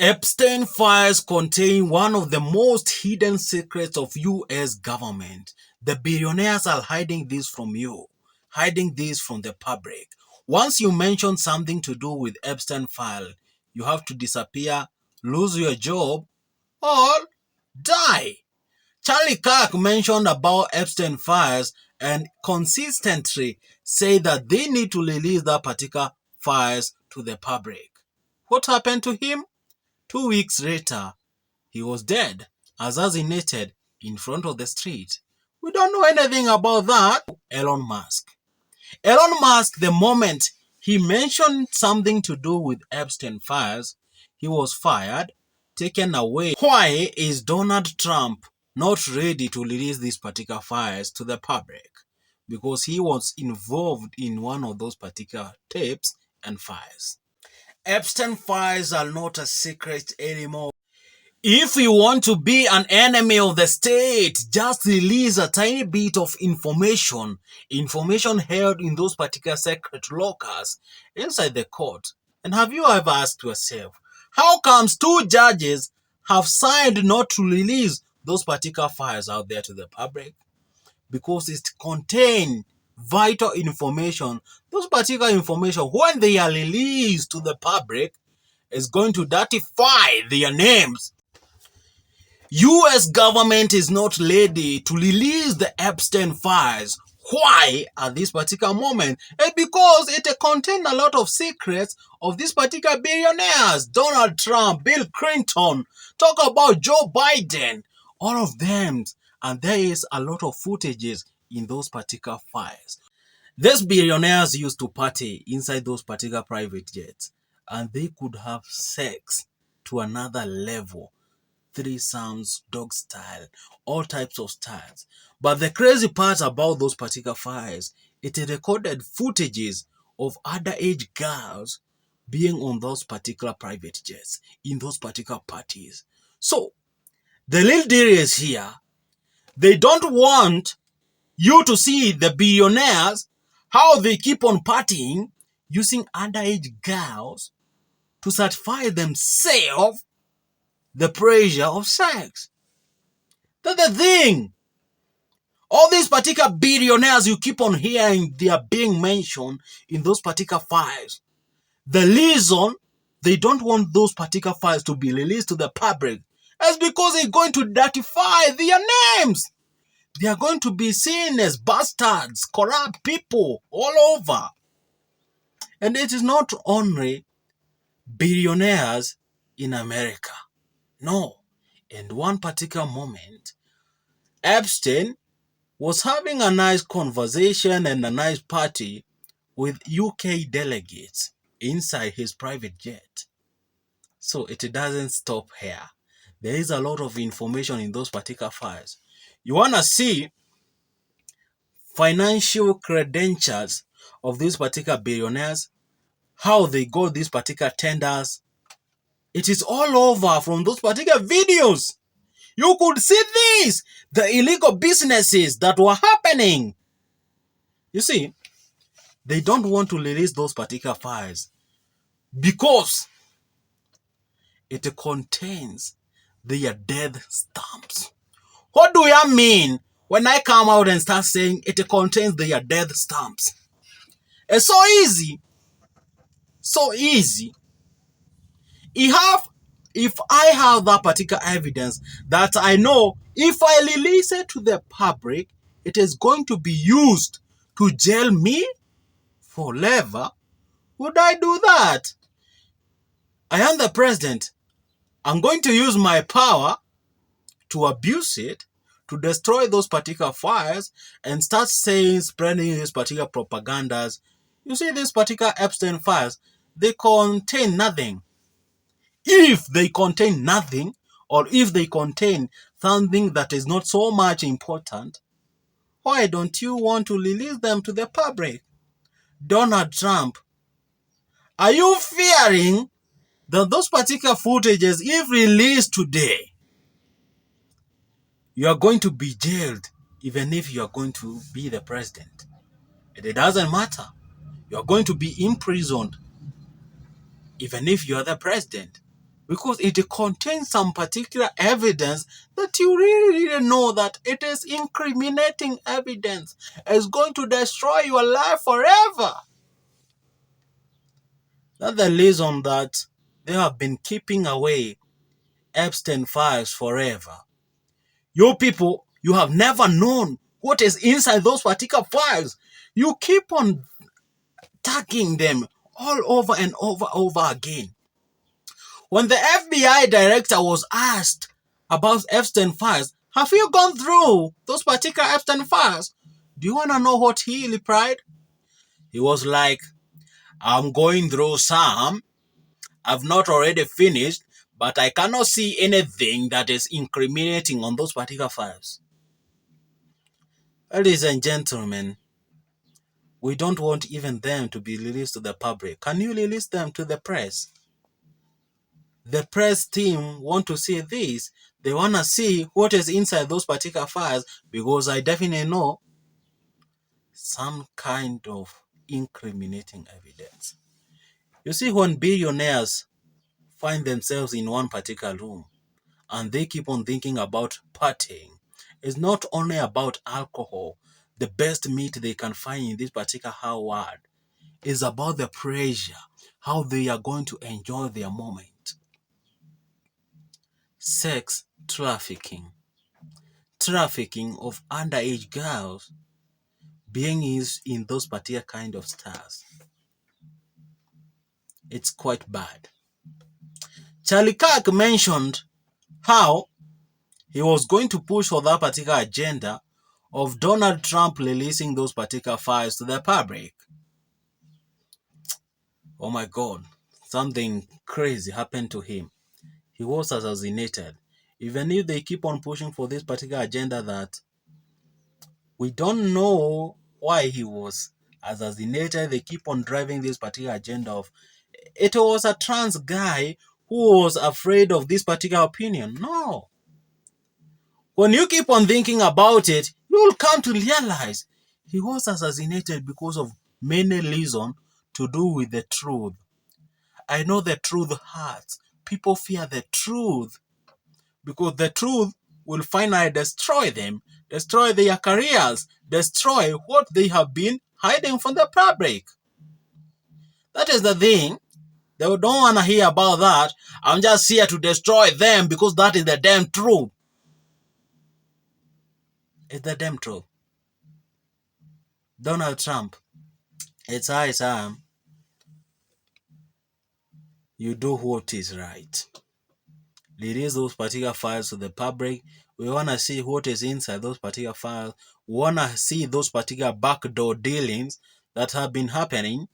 Epstein files contain one of the most hidden secrets of US government. The billionaires are hiding this from you, hiding this from the public. Once you mention something to do with Epstein file, you have to disappear, lose your job, or die. Charlie Kirk mentioned about Epstein files and consistently say that they need to release that particular files to the public. What happened to him? 2 weeks later, he was dead, assassinated in front of the street. We don't know anything about that. Elon Musk. Elon Musk, the moment he mentioned something to do with Epstein files, he was fired, taken away. Why is Donald Trump not ready to release these particular files to the public? Because he was involved in one of those particular tapes and files. Epstein files are not a secret anymore. If you want to be an enemy of the state, just release a tiny bit of information held in those particular secret lockers inside the court. And have you ever asked yourself, how comes 2 judges have signed not to release those particular files out there to the public? Because it contains vital information. Those particular information, when they are released to the public, is going to dirtify their names. US government is not ready to release the Epstein files. Why at this particular moment? Because it contains a lot of secrets of these particular billionaires. Donald Trump, Bill Clinton, talk about Joe Biden, all of them. And there is a lot of footages in those particular files. These billionaires used to party inside those particular private jets, and they could have sex to another level. Threesomes, dog style, all types of styles. But the crazy part about those particular files, it recorded footages of underage girls being on those particular private jets, in those particular parties. So, the real deal is here. They don't want you to see the billionaires, how they keep on partying, using underage girls to satisfy themselves the pressure of sex. That's the thing. All these particular billionaires you keep on hearing, they are being mentioned in those particular files. The reason they don't want those particular files to be released to the public is because they're going to dirtify their names. They are going to be seen as bastards, corrupt people all over. And it is not only billionaires in America. No. In one particular moment, Epstein was having a nice conversation and a nice party with UK delegates inside his private jet. So it doesn't stop here. There is a lot of information in those particular files. You want to see financial credentials of these particular billionaires, how they got these particular tenders. It is all over from those particular videos. You could see this, the illegal businesses that were happening. You see, they don't want to release those particular files because it contains their death stamps. What do you mean when I come out and start saying it contains their death stamps? It's so easy. So easy. If I have that particular evidence that I know if I release it to the public, it is going to be used to jail me forever, would I do that? I am the president. I'm going to use my power to abuse it, to destroy those particular files and start saying, spreading these particular propagandas. You see, these particular Epstein files, they contain nothing. If they contain nothing, or if they contain something that is not so much important, why don't you want to release them to the public? Donald Trump, are you fearing that those particular footages, if released today, you are going to be jailed even if you are going to be the president? It doesn't matter. You are going to be imprisoned even if you are the president. because it contains some particular evidence that you really know that it is incriminating evidence. It's going to destroy your life forever. That's the reason that they have been keeping away Epstein files forever. You people, you have never known what is inside those particular files. You keep on tagging them all over and over again. When the FBI director was asked about Epstein files, have you gone through those particular Epstein files? Do you want to know what he replied? He was like, I'm going through some. I've not already finished, but I cannot see anything that is incriminating on those particular files. Ladies and gentlemen, we don't want even them to be released to the public. Can you release them to the press? The press team want to see this. They want to see what is inside those particular files, because I definitely know some kind of incriminating evidence. You see, when billionaires find themselves in one particular room and they keep on thinking about partying, it's not only about alcohol, the best meat they can find in this particular world. Is about the pressure, how they are going to enjoy their moment. Sex trafficking. Trafficking of underage girls being used in those particular kind of stars. It's quite bad. Charlie Kirk mentioned how he was going to push for that particular agenda of Donald Trump releasing those particular files to the public. Oh my God, something crazy happened to him. He was assassinated. Even if they keep on pushing for this particular agenda that we don't know why he was assassinated, they keep on driving this particular agenda of it was a trans guy who was afraid of this particular opinion. No. When you keep on thinking about it, you will come to realize he was assassinated because of many reasons to do with the truth. I know the truth hurts. People fear the truth because the truth will finally destroy them, destroy their careers, destroy what they have been hiding from the public. That is the thing. They don't want to hear about that. I'm just here to destroy them because that is the damn truth. It's the damn truth. Donald Trump, it's high time you do what is right. Release those particular files to the public. We want to see what is inside those particular files. We want to see those particular backdoor dealings that have been happening.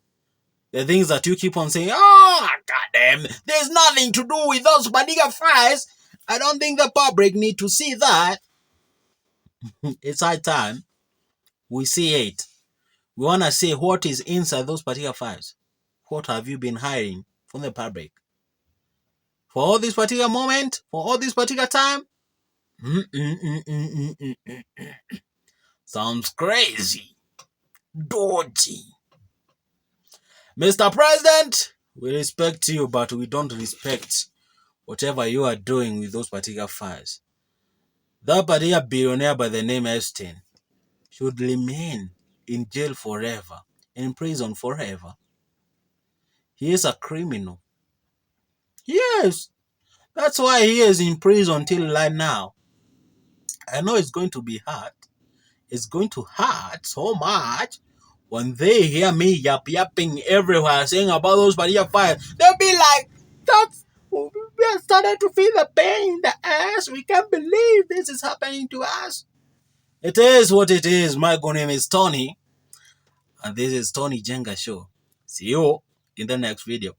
The things that you keep on saying, oh, goddamn, there's nothing to do with those particular files. I don't think the public need to see that. It's high time we see it. We want to see what is inside those particular files. What have you been hiding from the public? For all this particular moment, for all this particular time? Sounds crazy. Dodgy. Mr. President, we respect you, but we don't respect whatever you are doing with those particular files. That particular billionaire by the name Epstein should remain in jail forever, in prison forever. He is a criminal. Yes, that's why he is in prison till right now. I know it's going to be hard. It's going to hurt so much when they hear me yapping everywhere saying about those particular files. They'll be like, that's, we are starting to feel the pain in the ass. We can't believe this is happening to us. It is what it is. My good name is Tony, and this is Tony Jenga Show. See you in the next video.